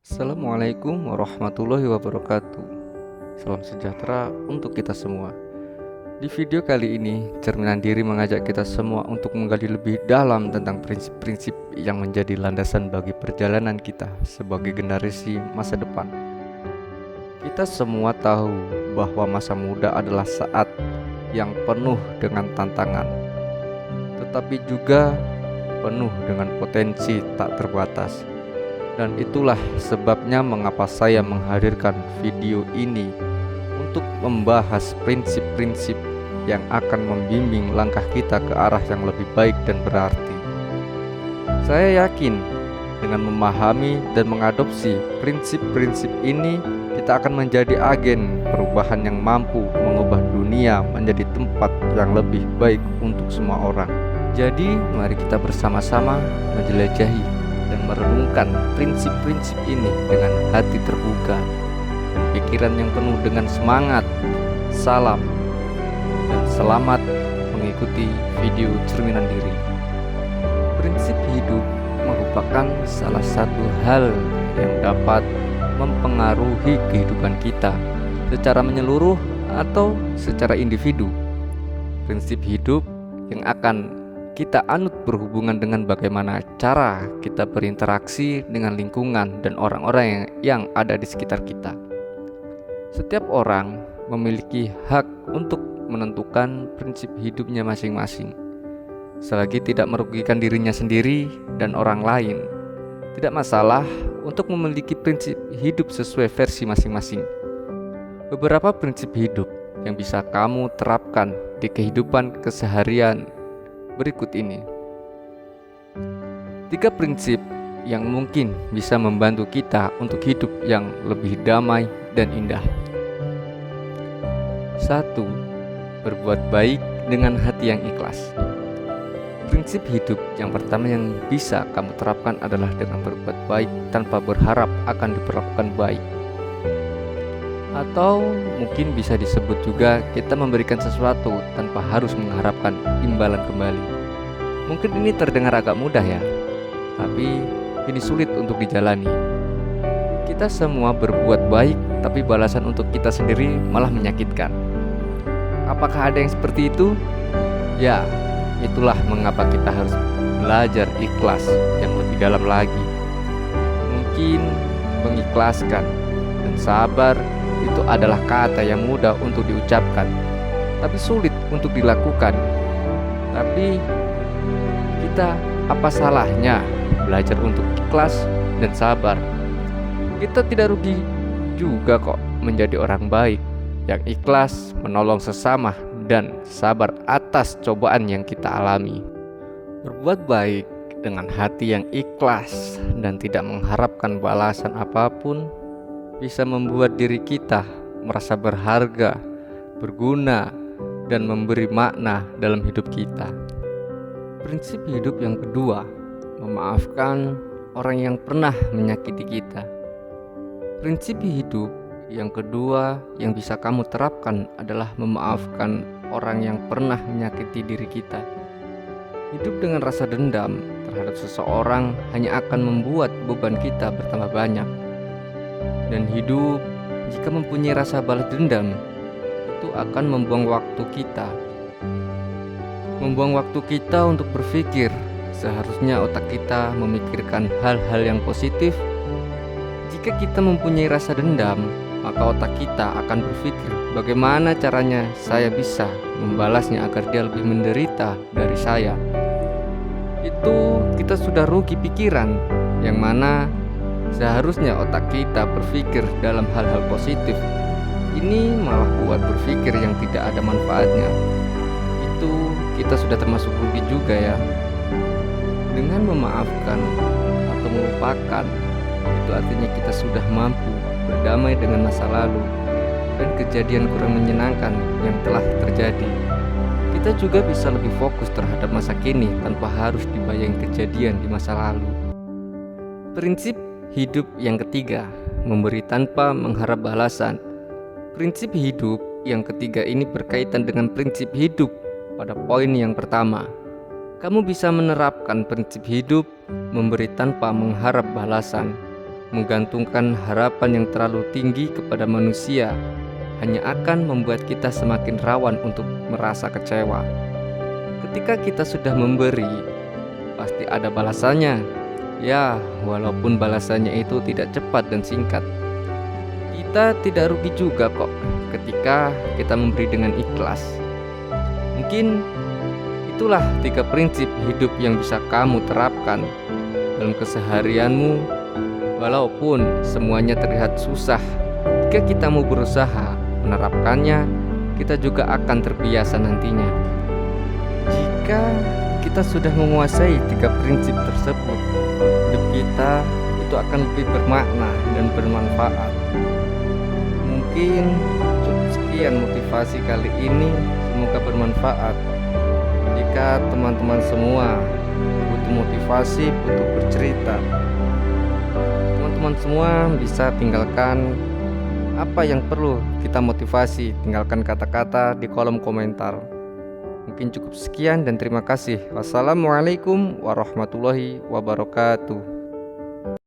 Assalamualaikum warahmatullahi wabarakatuh. Salam sejahtera untuk kita semua. Di video kali ini, Cerminan Diri mengajak kita semua untuk menggali lebih dalam tentang prinsip-prinsip yang menjadi landasan bagi perjalanan kita sebagai generasi masa depan. Kita semua tahu bahwa masa muda adalah saat yang penuh dengan tantangan, tetapi juga penuh dengan potensi tak terbatas. Dan itulah sebabnya mengapa saya menghadirkan video ini untuk membahas prinsip-prinsip yang akan membimbing langkah kita ke arah yang lebih baik dan berarti. Saya yakin dengan memahami dan mengadopsi prinsip-prinsip ini, kita akan menjadi agen perubahan yang mampu mengubah dunia menjadi tempat yang lebih baik untuk semua orang. Jadi, mari kita bersama-sama menjelajahi dan merenungkan prinsip-prinsip ini dengan hati terbuka dan pikiran yang penuh dengan semangat. Salam dan selamat mengikuti video Cerminan Diri. Prinsip hidup merupakan salah satu hal yang dapat mempengaruhi kehidupan kita secara menyeluruh atau secara individu. Prinsip hidup yang akan kita anut berhubungan dengan bagaimana cara kita berinteraksi dengan lingkungan dan orang-orang yang ada di sekitar kita. Setiap orang memiliki hak untuk menentukan prinsip hidupnya masing-masing, selagi tidak merugikan dirinya sendiri dan orang lain. Tidak masalah untuk memiliki prinsip hidup sesuai versi masing-masing. Beberapa prinsip hidup yang bisa kamu terapkan di kehidupan keseharian berikut ini. 3 prinsip yang mungkin bisa membantu kita untuk hidup yang lebih damai dan indah. 1. Berbuat baik dengan hati yang ikhlas. Prinsip hidup yang pertama yang bisa kamu terapkan adalah dengan berbuat baik tanpa berharap akan diperlakukan baik. Atau mungkin bisa disebut juga kita memberikan sesuatu tanpa harus mengharapkan imbalan kembali. Mungkin ini terdengar agak mudah ya, tapi ini sulit untuk dijalani. Kita semua berbuat baik, tapi balasan untuk kita sendiri malah menyakitkan. Apakah ada yang seperti itu? Ya, itulah mengapa kita harus belajar ikhlas yang lebih dalam lagi. Mungkin mengikhlaskan dan sabar itu adalah kata yang mudah untuk diucapkan, tapi sulit untuk dilakukan. Tapi kita apa salahnya belajar untuk ikhlas dan sabar? Kita tidak rugi juga kok menjadi orang baik yang ikhlas menolong sesama dan sabar atas cobaan yang kita alami. Berbuat baik dengan hati yang ikhlas dan tidak mengharapkan balasan apapun bisa membuat diri kita merasa berharga, berguna, dan memberi makna dalam hidup kita. Prinsip hidup yang kedua, memaafkan orang yang pernah menyakiti kita. Prinsip hidup yang kedua yang bisa kamu terapkan adalah memaafkan orang yang pernah menyakiti diri kita. Hidup dengan rasa dendam terhadap seseorang hanya akan membuat beban kita bertambah banyak. Dan hidup jika mempunyai rasa balas dendam itu akan membuang waktu kita. Membuang waktu kita untuk berpikir. Seharusnya otak kita memikirkan hal-hal yang positif. Jika kita mempunyai rasa dendam, maka otak kita akan berpikir bagaimana caranya saya bisa membalasnya agar dia lebih menderita dari saya. Itu kita sudah rugi pikiran, yang mana seharusnya otak kita berpikir dalam hal-hal positif. Ini malah buat berpikir yang tidak ada manfaatnya. Itu kita sudah termasuk rugi juga ya. Dengan memaafkan atau melupakan, itu artinya kita sudah mampu berdamai dengan masa lalu dan kejadian kurang menyenangkan yang telah terjadi. Kita juga bisa lebih fokus terhadap masa kini tanpa harus dibayang kejadian di masa lalu. Prinsip hidup yang ketiga, memberi tanpa mengharap balasan. Prinsip hidup yang ketiga ini berkaitan dengan prinsip hidup pada poin yang pertama. Kamu bisa menerapkan prinsip hidup memberi tanpa mengharap balasan menggantungkan harapan yang terlalu tinggi kepada manusia hanya akan membuat kita semakin rawan untuk merasa kecewa. Ketika kita sudah memberi, pasti ada balasannya. Ya, walaupun balasannya itu tidak cepat dan singkat. Kita tidak rugi juga kok ketika kita memberi dengan ikhlas. Mungkin itulah 3 prinsip hidup yang bisa kamu terapkan dalam keseharianmu. Walaupun semuanya terlihat susah, jika kita mau berusaha menerapkannya, kita juga akan terbiasa nantinya. Jika kita sudah menguasai 3 prinsip tersebut, hidup kita itu akan lebih bermakna dan bermanfaat. Mungkin cukup sekian motivasi kali ini, semoga bermanfaat. Jika teman-teman semua butuh motivasi, butuh bercerita, teman-teman semua bisa tinggalkan apa yang perlu kita motivasi, tinggalkan kata-kata di kolom komentar. Mungkin cukup sekian dan terima kasih. Wassalamualaikum warahmatullahi wabarakatuh.